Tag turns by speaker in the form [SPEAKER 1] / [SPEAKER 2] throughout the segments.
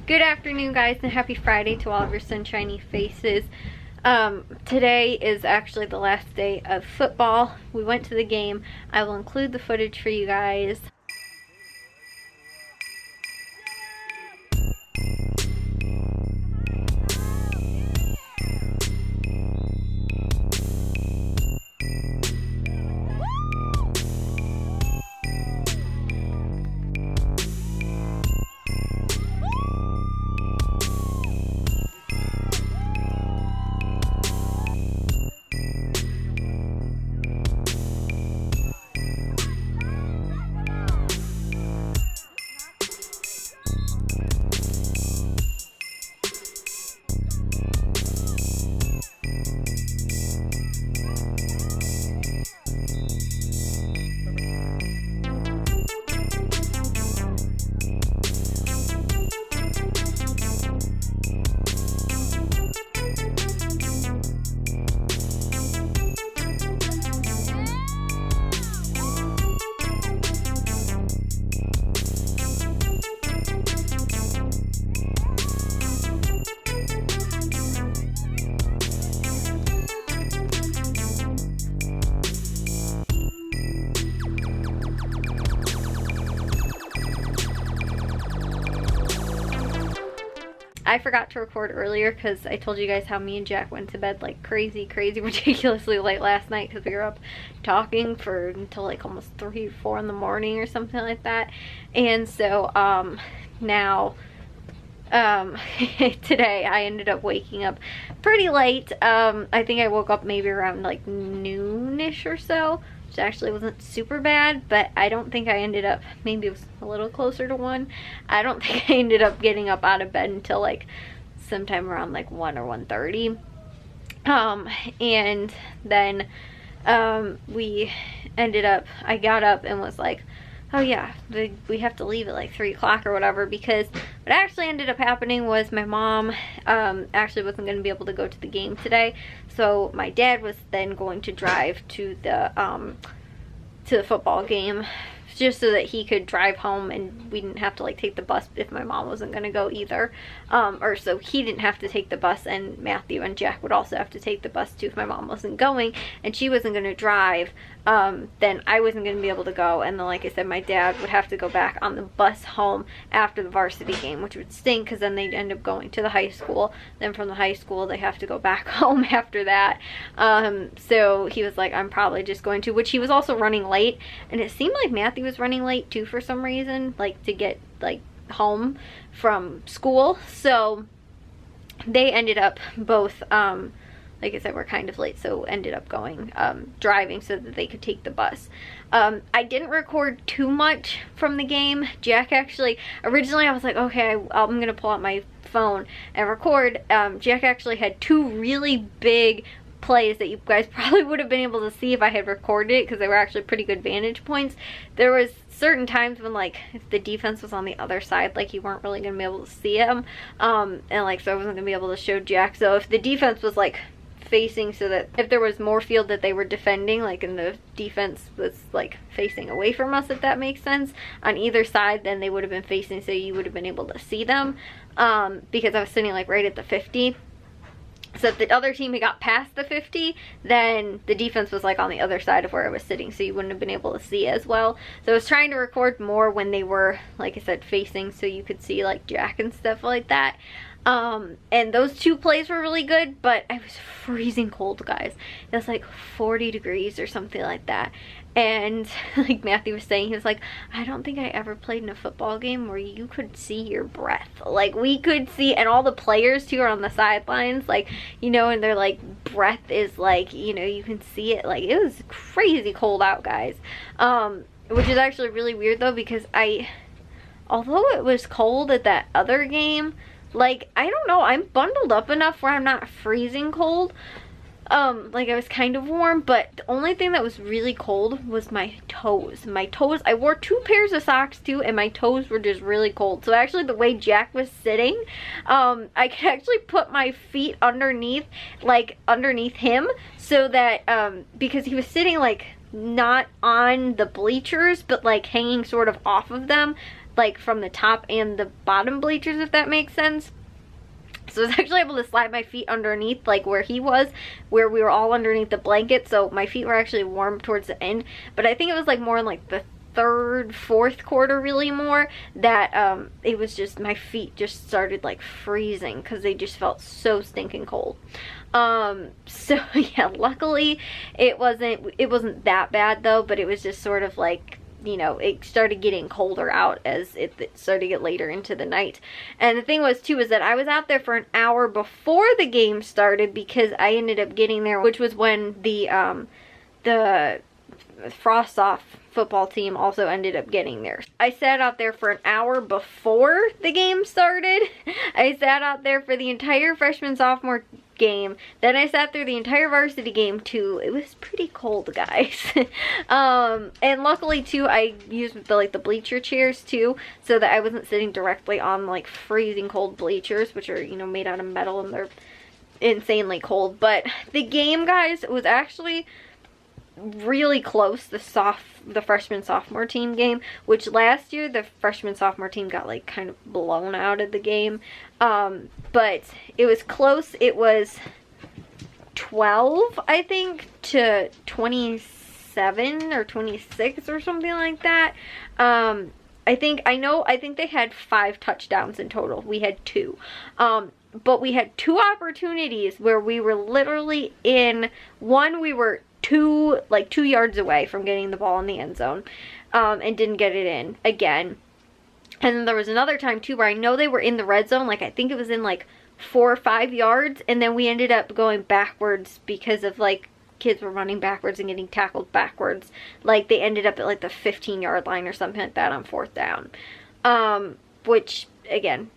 [SPEAKER 1] Good afternoon, guys, and happy Friday to all of your sunshiny faces. Today is actually the last day of football. We went to the game. I will include the footage for you guys. I forgot to record earlier because I told you guys how me and Jack went to bed like crazy, ridiculously late last night because we were up talking for until like almost 3 or 4 in the morning or something like that. And so now today I ended up waking up pretty late. I think I woke up maybe around like noonish or so, which actually wasn't super bad, but I don't think I ended up, maybe it was a little closer to 1. I don't think I ended up getting up out of bed until like sometime around like 1 or 1:30. And then I got up and was like, oh yeah, we have to leave at like 3 o'clock or whatever, because what actually ended up happening was my mom actually wasn't going to be able to go to the game today, so my dad was then going to drive to the football game just so that he could drive home and we didn't have to like take the bus if my mom wasn't going to go either. Or so he didn't have to take the bus, and Matthew and Jack would also have to take the bus too if my mom wasn't going and she wasn't going to drive. Then I wasn't going to be able to go, and then like I said, my dad would have to go back on the bus home after the varsity game, which would stink because then they'd end up going to the high school. Then from the high school they have to go back home after that. So he was like, I'm probably just going to, which he was also running late, and it seemed like Matthew was running late too for some reason, like to get like home from school. So they ended up both like I said, we're kind of late, so ended up going driving so that they could take the bus. I didn't record too much from the game. Jack actually, originally I was like, okay, I'm gonna pull out my phone and record. Jack actually had 2 really big plays that you guys probably would have been able to see if I had recorded it, because they were actually pretty good vantage points. There was certain times when like if the defense was on the other side, like you weren't really gonna be able to see him, and like so I wasn't gonna be able to show Jack. So if the defense was like facing, so that if there was more field that they were defending, like and the defense was like facing away from us, if that makes sense, on either side, then they would have been facing, so you would have been able to see them, because I was sitting like right at the 50. So if the other team had got past the 50, then the defense was like on the other side of where I was sitting, so you wouldn't have been able to see as well. So I was trying to record more when they were, like I said, facing, so you could see like Jack and stuff like that. And those 2 plays were really good, but I was freezing cold, guys. It was like 40 degrees or something like that. And like Matthew was saying, he was like, I don't think I ever played in a football game where you could see your breath. Like we could see, and all the players too are on the sidelines, like, you know, and their like breath is like, you know, you can see it. Like it was crazy cold out, guys. Which is actually really weird though, because although it was cold at that other game, like, I don't know, I'm bundled up enough where I'm not freezing cold. Like I was kind of warm, but the only thing that was really cold was my toes. My toes, I wore 2 pairs of socks too, and my toes were just really cold. So actually the way Jack was sitting, I could actually put my feet underneath, like underneath him, so that, because he was sitting like not on the bleachers, but like hanging sort of off of them. like from the top and the bottom bleachers, if that makes sense. So I was actually able to slide my feet underneath, like where he was, where we were all underneath the blanket. So my feet were actually warm towards the end. But I think it was like more in like the third, fourth quarter, really more, that it was just, my feet just started like freezing because they just felt so stinking cold. So yeah, luckily it wasn't that bad though, but it was just sort of like, you know, it started getting colder out as it started to get later into the night. And the thing was too, is that I was out there for an hour before the game started, because I ended up getting there, which was when the Frost Off football team also ended up getting there. I sat out there for an hour before the game started. I sat out there for the entire freshman sophomore game. Then I sat through the entire varsity game too. It was pretty cold, guys. And luckily too, I used the bleacher chairs too, so that I wasn't sitting directly on like freezing cold bleachers, which are, you know, made out of metal and they're insanely cold. But the game, guys, was actually really close. The freshman sophomore team game, which last year the freshman sophomore team got like kind of blown out of the game, but it was close. It was 12, I think, to 27 or 26 or something like that. I think they had 5 touchdowns in total. We had 2. But we had 2 opportunities where we were literally in one. We were 2 yards away from getting the ball in the end zone, and didn't get it in again. And then there was another time too where I know they were in the red zone, like I think it was in like 4 or 5 yards, and then we ended up going backwards because of like kids were running backwards and getting tackled backwards. Like they ended up at like the 15-yard line or something like that on 4th down, which again,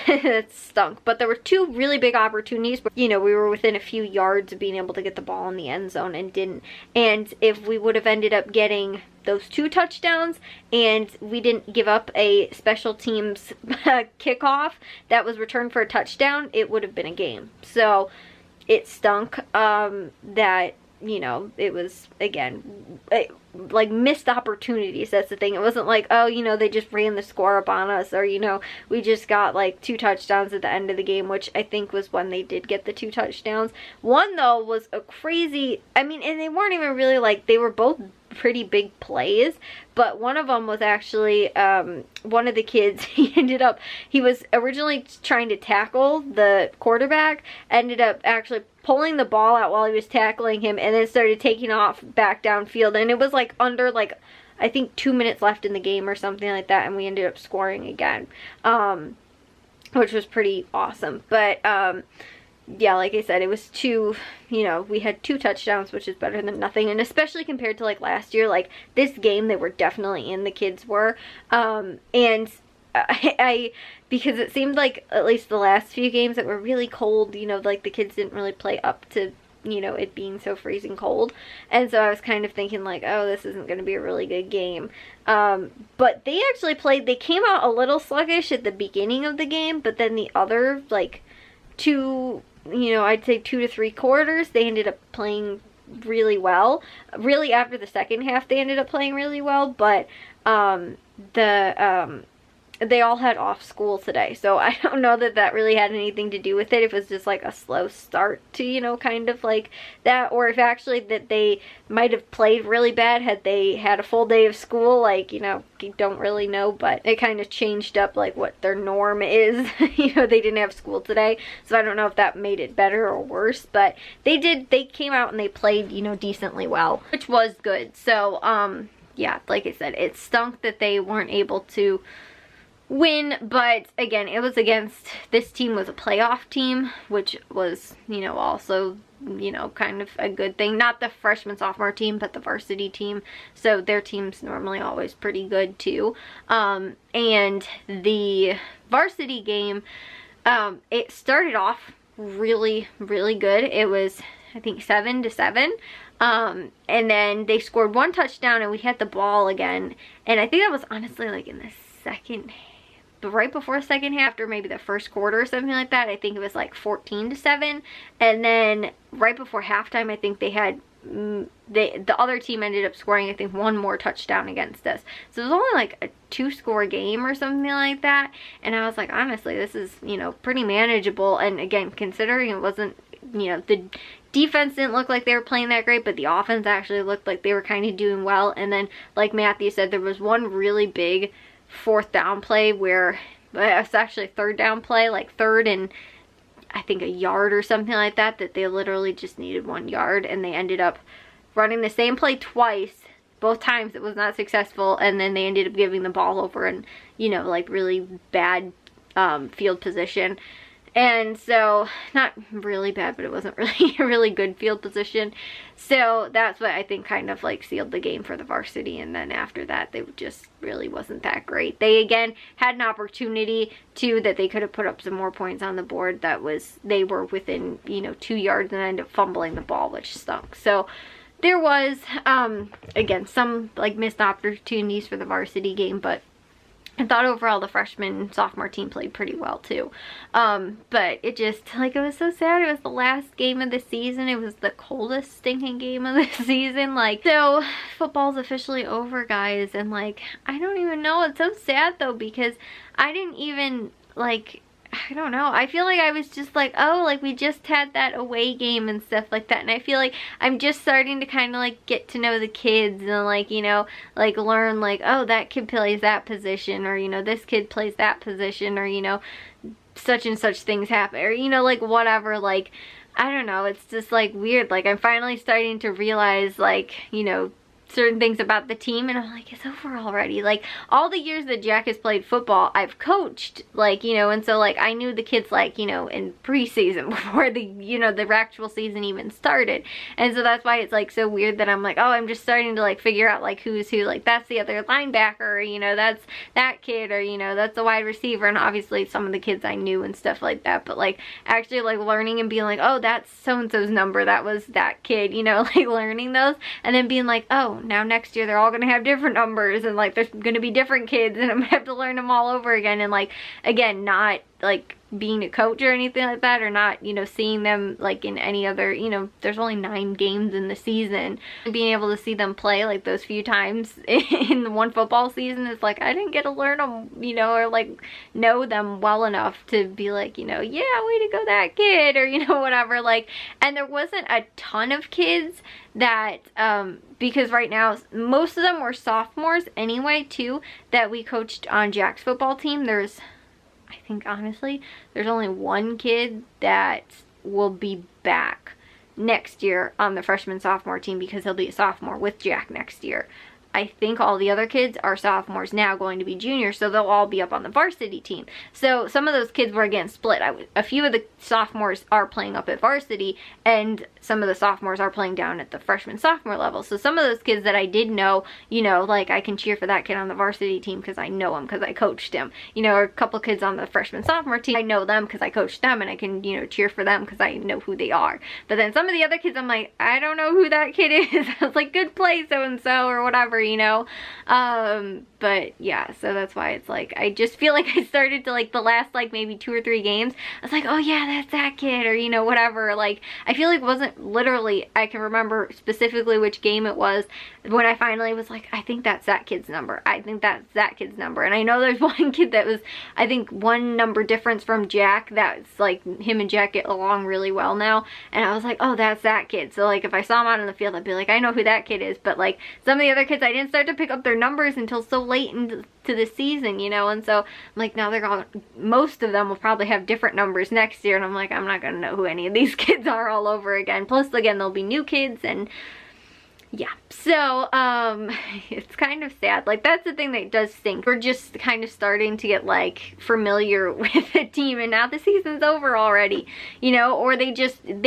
[SPEAKER 1] it stunk. But there were 2 really big opportunities where, you know, we were within a few yards of being able to get the ball in the end zone and didn't. And if we would have ended up getting those 2 touchdowns and we didn't give up a special teams kickoff that was returned for a touchdown, it would have been a game. So it stunk that, you know, it was, again, like missed opportunities. That's the thing. It wasn't like, oh, you know, they just ran the score up on us, or, you know, we just got like 2 touchdowns at the end of the game, which I think was when they did get the 2 touchdowns. One though was a crazy, I mean, and they weren't even really like, they were both pretty big plays, but one of them was actually one of the kids, he was originally trying to tackle the quarterback, ended up actually pulling the ball out while he was tackling him, and then started taking off back downfield, and it was like under like I think 2 minutes left in the game or something like that, and we ended up scoring again, which was pretty awesome. But yeah, like I said, it was 2, you know, we had 2 touchdowns, which is better than nothing. And especially compared to like last year, like this game, they were definitely in, the kids were. And I because it seemed like at least the last few games that were really cold, you know, like the kids didn't really play up to, you know, it being so freezing cold. And so I was kind of thinking like, oh, this isn't going to be a really good game. But they actually they came out a little sluggish at the beginning of the game, but then the other like 2, you know, I'd say 2 to 3 quarters, they ended up playing really well. Really, after the second half, they ended up playing really well, but they all had off school today, so I don't know that that really had anything to do with it. If it was just like a slow start to, you know, kind of like that, or if actually that they might have played really bad had they had a full day of school, like, you know, you don't really know. But it kind of changed up like what their norm is. You know, they didn't have school today, so I don't know if that made it better or worse, but they came out and they played, you know, decently well, which was good. So yeah, like I said, it stunk that they weren't able to win, but again, it was against, this team was a playoff team, which was, you know, also, you know, kind of a good thing. Not the freshman sophomore team, but the varsity team, so their team's normally always pretty good too. And the varsity game, it started off really good. It was, I think, 7-7. And then they scored 1 touchdown and we had the ball again, and I think that was honestly like in the second, but right before the second half, or maybe the first quarter or something like that, I think it was like 14-7. And then right before halftime, I think they had the other team ended up scoring, I think, one more touchdown against us. So it was only like a 2-score game or something like that. And I was like, honestly, this is, you know, pretty manageable. And again, considering it wasn't, you know, the defense didn't look like they were playing that great, but the offense actually looked like they were kind of doing well. And then, like Matthew said, there was one really big 4th down play where it's actually a 3rd down play, like 3rd and I think a yard or something like that, that they literally just needed 1 yard, and they ended up running the same play twice. Both times it was not successful, and then they ended up giving the ball over and, you know, like really bad field position. And so, not really bad, but it wasn't really a really good field position. So that's what I think kind of like sealed the game for the varsity. And then after that, they just really wasn't that great. They again had an opportunity too that they could have put up some more points on the board. That was, they were within, you know, 2 yards and ended up fumbling the ball, which stunk. So there was, again, some like missed opportunities for the varsity game, but I thought overall the freshman and sophomore team played pretty well too. But it just, like, it was so sad. It was the last game of the season. It was the coldest stinking game of the season. Like, so football's officially over, guys. And like, I don't even know. It's so sad though, because I didn't even, like, I don't know. I feel like I was just like, oh, like we just had that away game and stuff like that. And I feel like I'm just starting to kind of like get to know the kids and like, you know, like learn like, oh, that kid plays that position, or, you know, this kid plays that position, or, you know, such and such things happen, or, you know, like whatever. Like, I don't know. It's just like weird. Like I'm finally starting to realize like, you know, certain things about the team, and I'm like, it's over already. Like all the years that Jack has played football, I've coached, like, you know, and so like I knew the kids like, you know, in preseason before the, you know, the actual season even started. And so that's why it's like so weird that I'm like, oh, I'm just starting to like figure out like who's who, like that's the other linebacker, or, you know, that's that kid, or, you know, that's the wide receiver. And obviously some of the kids I knew and stuff like that, but like actually like learning and being like, oh, that's so-and-so's number, that was that kid, you know, like learning those, and then being like, oh, now next year they're all gonna have different numbers, and like there's gonna be different kids, and I'm gonna have to learn them all over again. And like, again, not like being a coach or anything like that, or not, you know, seeing them like in any other, you know, there's only 9 games in the season, and being able to see them play like those few times in the one football season is like, I didn't get to learn them, you know, or like know them well enough to be like, you know, yeah, way to go that kid, or, you know, whatever. Like, and there wasn't a ton of kids that because right now most of them were sophomores anyway too, that we coached on Jack's football team. There's, I think honestly, there's only one kid that will be back next year on the freshman sophomore team, because he'll be a sophomore with Jack next year. I think all the other kids are sophomores now, going to be juniors, so they'll all be up on the varsity team. So some of those kids were again split. A few of the sophomores are playing up at varsity, and some of the sophomores are playing down at the freshman sophomore level. So some of those kids that I did know, you know, like I can cheer for that kid on the varsity team because I know him, because I coached him. You know, or a couple kids on the freshman sophomore team, I know them because I coached them, and I can, you know, cheer for them because I know who they are. But then some of the other kids, I'm like, I don't know who that kid is. I was like, good play so-and-so, or whatever, you know. But yeah, so that's why it's like, I just feel like I started to like the last like maybe 2 or 3 games, I was like, oh yeah, that's that kid, or, you know, whatever. Like I feel like it wasn't literally, I can remember specifically which game it was when I finally was like, I think that's that kid's number, I think that's that kid's number. And I know there's one kid that was, I think, 1 number difference from Jack, that's like him and Jack get along really well now, and I was like, oh, that's that kid. So like if I saw him out on the field, I'd be like, I know who that kid is. But like some of the other kids, I didn't start to pick up their numbers until so late into the season, you know. And so I'm like, now they're all, most of them will probably have different numbers next year, and I'm like, I'm not gonna know who any of these kids are all over again. Plus again, there'll be new kids, and yeah, so it's kind of sad. Like that's the thing that does stink. We're just kind of starting to get like familiar with the team, and now the season's over already, you know. Or they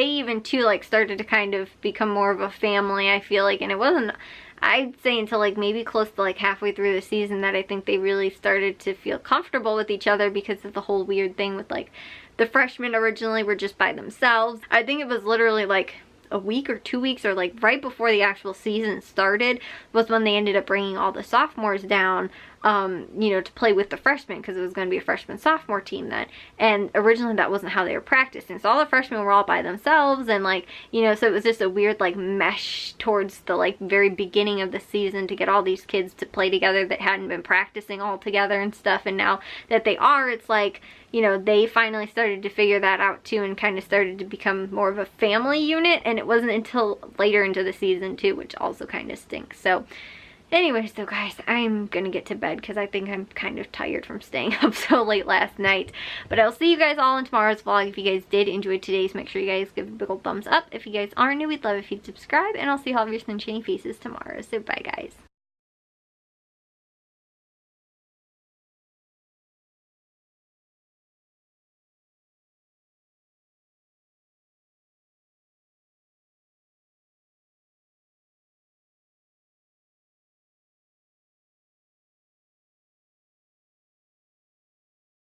[SPEAKER 1] even too like started to kind of become more of a family, I feel like. And it wasn't, I'd say, until like maybe close to like halfway through the season that I think they really started to feel comfortable with each other, because of the whole weird thing with like the freshmen originally were just by themselves. I think it was literally like a week or 2 weeks, or like right before the actual season started, was when they ended up bringing all the sophomores down you know, to play with the freshmen, because it was going to be a freshman sophomore team then. And originally that wasn't how they were practicing, so all the freshmen were all by themselves, and like, you know, so it was just a weird like mesh towards the like very beginning of the season to get all these kids to play together that hadn't been practicing all together and stuff. And now that they are, it's like, you know, they finally started to figure that out too, and kind of started to become more of a family unit. And it wasn't until later into the season too, which also kind of stinks. So anyways though, guys, I'm gonna get to bed because I think I'm kind of tired from staying up so late last night. But I'll see you guys all in tomorrow's vlog. If you guys did enjoy today's, make sure you guys give it a big old thumbs up. If you guys are new, we'd love if you'd subscribe, and I'll see all of your sunshiny faces tomorrow. So bye, guys.